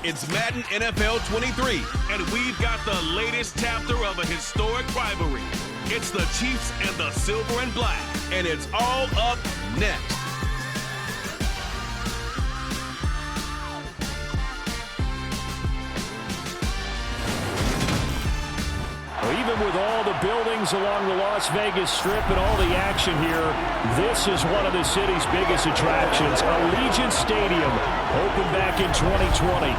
It's Madden NFL 23, and we've got the latest chapter of a historic rivalry. It's the Chiefs and the Silver and Black, and it's all up next. Even with all the buildings along the Las Vegas Strip and all the action here, this is one of the city's biggest attractions. Allegiant Stadium opened back in 2020.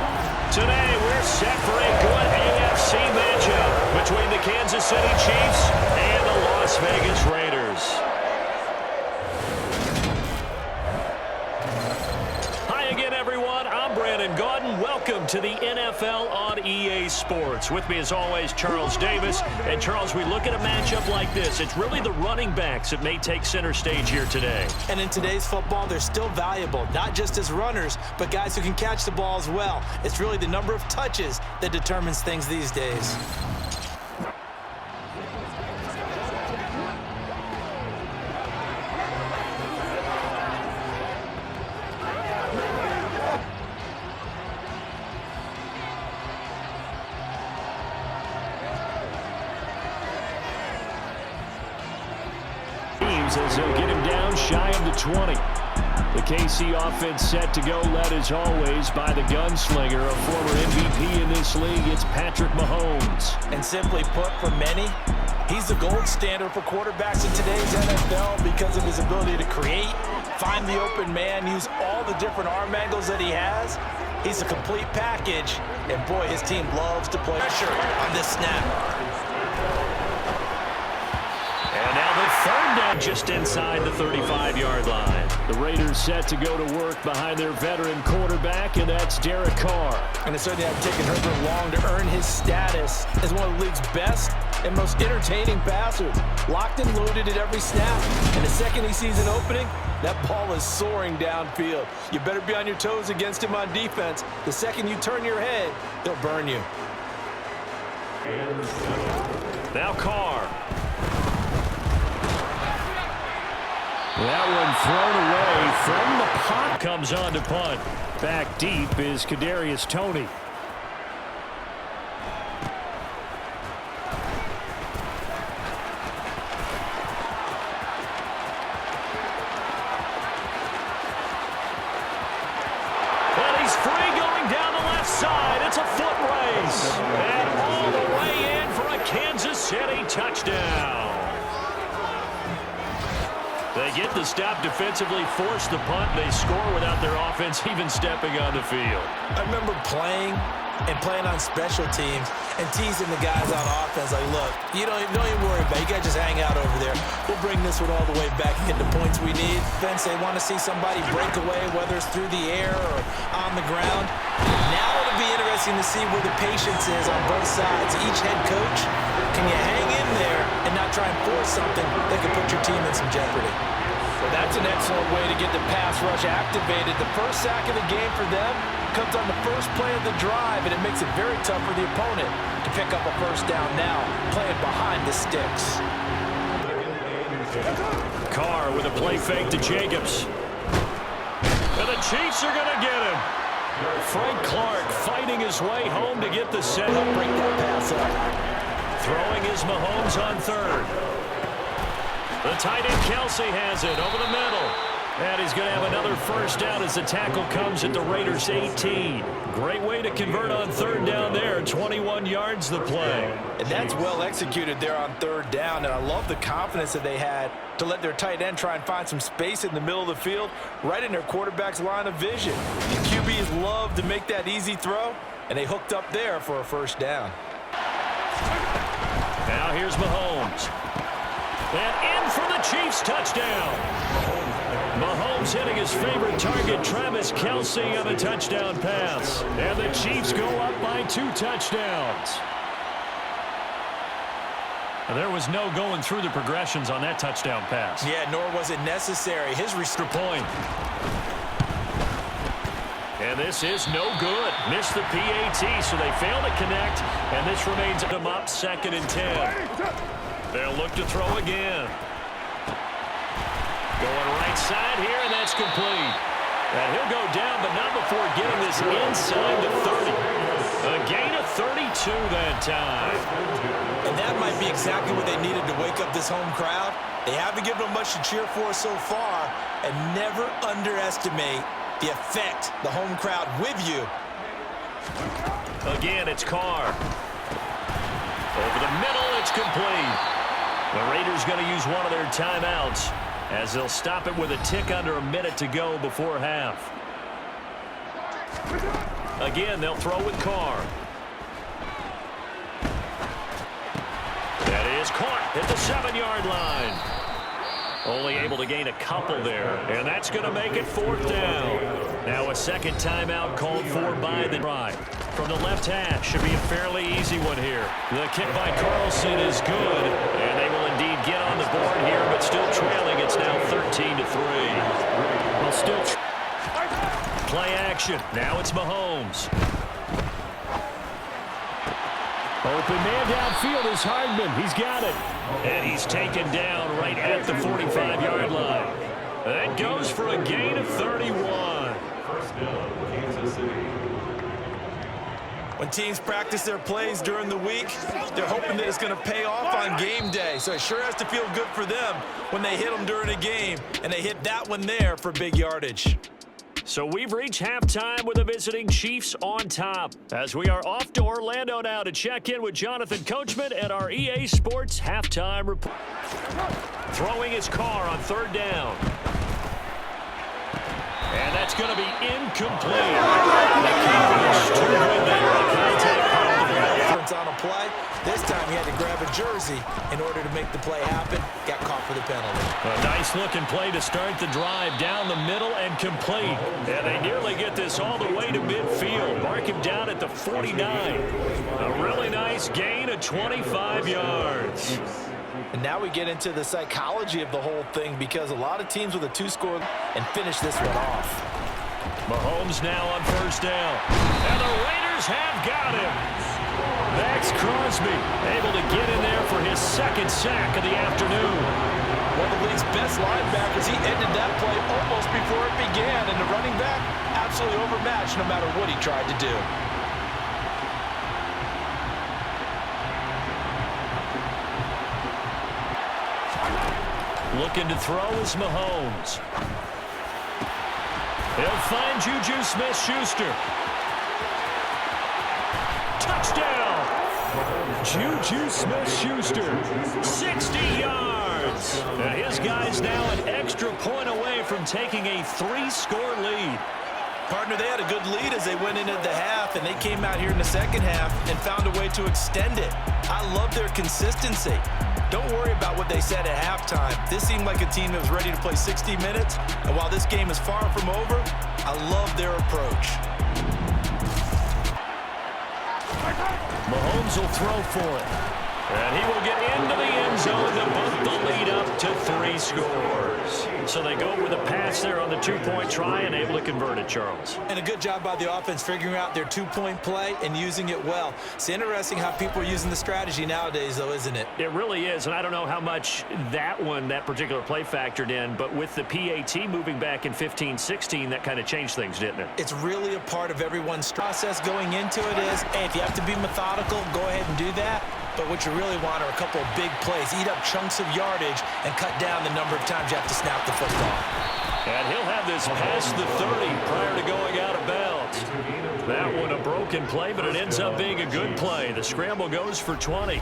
Today, we're set for a good AFC matchup between the Kansas City Chiefs and the Las Vegas Raiders. Hi again, everyone. I'm Brandon Gaudin. Welcome to the NFL on EA Sports. With me, as always, Charles Davis. And, Charles, we look at a matchup like this. It's really the running backs that may take center stage here today. And in today's football, they're still valuable, not just as runners, but guys who can catch the ball as well. It's really the number of touches that determines things these days. As they'll get him down shy of the 20. The KC offense set to go, led as always by the gunslinger, a former MVP in this league. It's Patrick Mahomes. And simply put, for many, he's the gold standard for quarterbacks in today's NFL because of his ability to create, find the open man, use all the different arm angles that he has. He's a complete package, and boy, his team loves to play pressure on this snap. And now the third down just inside the 35-yard line. The Raiders set to go to work behind their veteran quarterback, and that's Derek Carr. And it certainly hasn't taken Herbert long to earn his status as one of the league's best and most entertaining passers. Locked and loaded at every snap. And the second he sees an opening, that ball is soaring downfield. You better be on your toes against him on defense. The second you turn your head, they'll burn you. Now Carr. That one thrown away from the pocket. Comes on to punt. Back deep is Kadarius Toney. And he's free going down the left side. It's a foot race. And all the way in for a Kansas City touchdown. They get the stop defensively, force the punt, and they score without their offense even stepping on the field. I remember playing on special teams and teasing the guys on offense like, look, you don't even worry about it. You guys just hang out over there. We'll bring this one all the way back and get the points we need. Defense, they want to see somebody break away, whether it's through the air or on the ground. Now it'll be interesting to see where the patience is on both sides. Each head coach, can you hang in there and not try and force something that could put your team in some jeopardy? Well, that's an excellent way to get the pass rush activated. The first sack of the game for them comes on the first play of the drive, and it makes it very tough for the opponent to pick up a first down now, playing behind the sticks. Carr with a play fake to Jacobs. And the Chiefs are going to get him. Frank Clark fighting his way home to get the setup. Break that pass up. Throwing is Mahomes on third. The tight end Kelsey has it over the middle. And he's going to have another first down as the tackle comes at the Raiders' 18. Great way to convert on third down there. 21 yards the play. And that's well executed there on third down. And I love the confidence that they had to let their tight end try and find some space in the middle of the field, right in their quarterback's line of vision. The QBs love to make that easy throw, and they hooked up there for a first down. Now here's Mahomes. And in for the Chiefs touchdown. Mahomes hitting his favorite target, Travis Kelce, on a touchdown pass. And the Chiefs go up by 2 touchdowns. And there was no going through the progressions on that touchdown pass. Yeah, nor was it necessary. His extra point. And this is no good. Missed the PAT, so they fail to connect. And this remains them up 2nd and 10. They'll look to throw again. Going right side here, and that's complete. And he'll go down, but not before getting this inside the 30. A gain of 32 that time. And that might be exactly what they needed to wake up this home crowd. They haven't given them much to cheer for so far, and never underestimate the effect the home crowd with you. Again, it's Carr. Over the middle, it's complete. The Raiders going to use one of their timeouts as they'll stop it with a tick under a minute to go before half. Again, they'll throw with Carr. That is caught at the 7-yard line. Only able to gain a couple there, and that's going to make it 4th down. Now a second timeout called for by the drive. From the left hash, should be a fairly easy one here. The kick by Carlson is good, and they will indeed get on the board here, but still trailing. It's now 13-3. Well, still play action. Now it's Mahomes. Open man downfield is Hardman. He's got it. And he's taken down right at the 45-yard line. That goes for a gain of 31. When teams practice their plays during the week, they're hoping that it's going to pay off on game day. So it sure has to feel good for them when they hit them during a game, and they hit that one there for big yardage. So we've reached halftime with the visiting Chiefs on top. As we are off to Orlando now to check in with Jonathan Coachman at our EA Sports halftime report. Throwing his Carr on 3rd down. And that's going to be incomplete. The keeper is too good there. On a play. This time he had to grab a jersey in order to make the play happen. Got caught for the penalty. A nice looking play to start the drive down the middle and complete. And they nearly get this all the way to midfield. Mark him down at the 49. A really nice gain of 25 yards. And now we get into the psychology of the whole thing, because a lot of teams with a 2-score and finish this one off. Mahomes now on 1st down. And the Raiders have got him. Max Crosby able to get in there for his 2nd sack of the afternoon. One of the league's best linebackers. He ended that play almost before it began, and the running back absolutely overmatched no matter what he tried to do. Looking to throw is Mahomes. He'll find Juju Smith-Schuster. Touchdown! Juju Smith-Schuster, 60 yards. And his guy's now an extra point away from taking a 3-score lead. Partner, they had a good lead as they went into the half, and they came out here in the second half and found a way to extend it. I love their consistency. Don't worry about what they said at halftime. This seemed like a team that was ready to play 60 minutes, and while this game is far from over, I love their approach. Mahomes will throw for it. And he will get into the end zone to bump the lead up to 3 scores. So they go with a pass there on the 2-point try and able to convert it, Charles. And a good job by the offense figuring out their 2-point play and using it well. It's interesting how people are using the strategy nowadays, though, isn't it? It really is, and I don't know how much that particular play factored in, but with the PAT moving back in 15-16, that kind of changed things, didn't it? It's really a part of everyone's process going into it is, hey, if you have to be methodical, go ahead and do that. But what you really want are a couple of big plays. Eat up chunks of yardage and cut down the number of times you have to snap the football. And he'll have this past the 30 prior to going out of bounds. That one a broken play, but it ends up being a good play. The scramble goes for 20.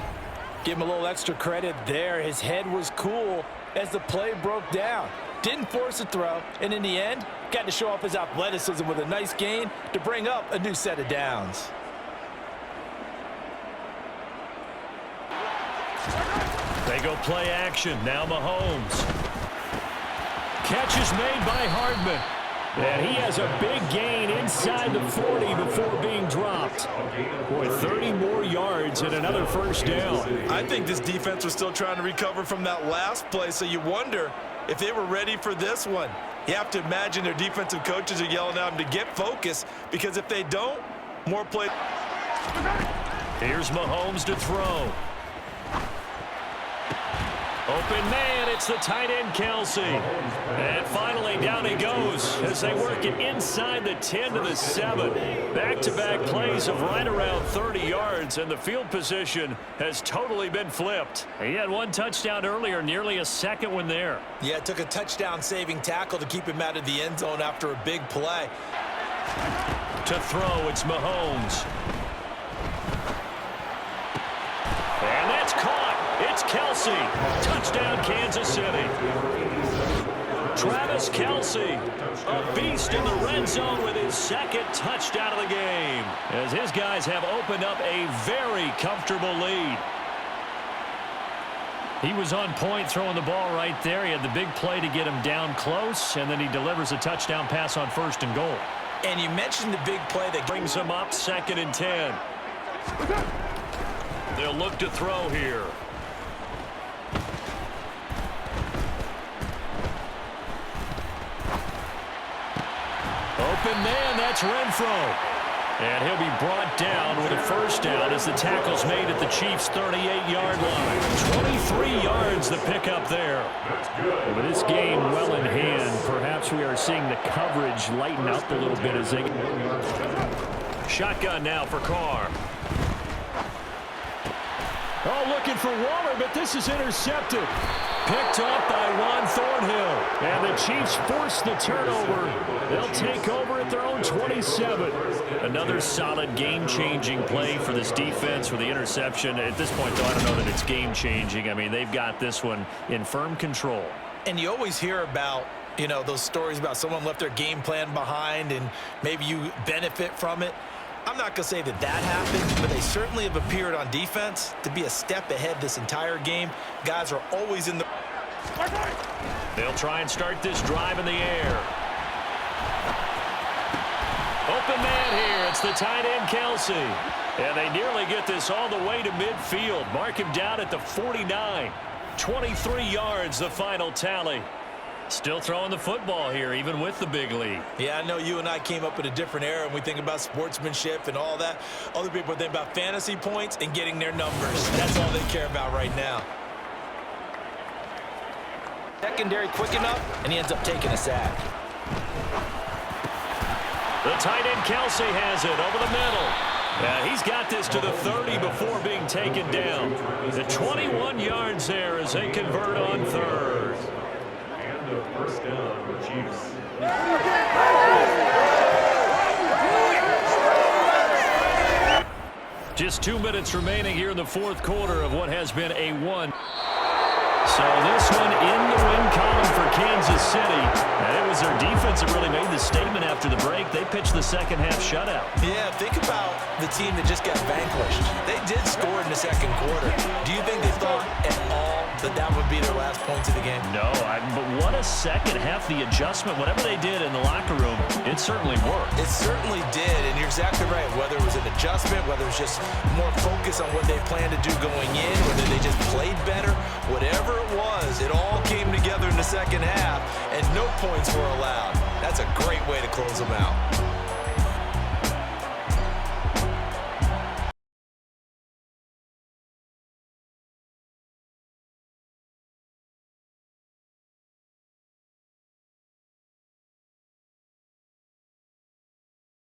Give him a little extra credit there. His head was cool as the play broke down. Didn't force a throw, and in the end, got to show off his athleticism with a nice gain to bring up a new set of downs. They go play action. Now Mahomes. Catch is made by Hardman. And he has a big gain inside the 40 before being dropped. Boy, 30 more yards and another 1st down. I think this defense was still trying to recover from that last play, so you wonder if they were ready for this one. You have to imagine their defensive coaches are yelling at them to get focused, because if they don't, more play. Here's Mahomes to throw. Open man, it's the tight end, Kelsey. And finally, down he goes as they work it inside the 10 to the 7. Back-to-back plays of right around 30 yards, and the field position has totally been flipped. He had one touchdown earlier, nearly a second one there. Yeah, it took a touchdown-saving tackle to keep him out of the end zone after a big play. To throw, it's Mahomes. And that's caught. It's Kelsey. Touchdown, Kansas City. Travis Kelsey, a beast in the red zone with his second touchdown of the game, as his guys have opened up a very comfortable lead. He was on point throwing the ball right there. He had the big play to get him down close, and then he delivers a touchdown pass on 1st and goal. And you mentioned the big play that brings him up 2nd and 10. They'll look to throw here. Open man, that's Renfro. And he'll be brought down with a 1st down as the tackle's made at the Chiefs' 38-yard line. 23 yards the pickup there. With this game well in hand, perhaps we are seeing the coverage lighten up a little bit as they... Shotgun now for Carr. Oh, looking for Waller, but this is intercepted. Picked up by Juan Thornhill. And the Chiefs force the turnover. They'll take over at their own 27. Another solid game-changing play for this defense with the interception. At this point, though, I don't know that it's game-changing. I mean, they've got this one in firm control. And you always hear about, you know, those stories about someone left their game plan behind and maybe you benefit from it. I'm not going to say that that happened, but they certainly have appeared on defense to be a step ahead this entire game. Guys are always in the... They'll try and start this drive in the air. Open man here. It's the tight end, Kelsey. And they nearly get this all the way to midfield. Mark him down at the 49. 23 yards, the final tally. Still throwing the football here, even with the big lead. Yeah, I know you and I came up in a different era, and we think about sportsmanship and all that. Other people think about fantasy points and getting their numbers. That's all they care about right now. Secondary quick enough, and he ends up taking a sack. The tight end, Kelsey, has it over the middle. He's got this to the 30 before being taken down. The 21 yards there as they convert on 3rd. First down for Chiefs. Just 2 minutes remaining here in the 4th quarter of what has been a 1. So this one in the win column for Kansas City. And it was their defense that really made the statement after the break. They pitched the second half shutout. Yeah, think about the team that just got vanquished. They did score in the 2nd quarter. Do you think they thought at all that that would be their last points of the game? No, but what a second half. The adjustment, whatever they did in the locker room, it certainly worked. It certainly did, and you're exactly right. Whether it was an adjustment, whether it was just more focus on what they planned to do going in, whether they just played better, whatever it was, it all came together in the second half, and no points were allowed. That's a great way to close them out.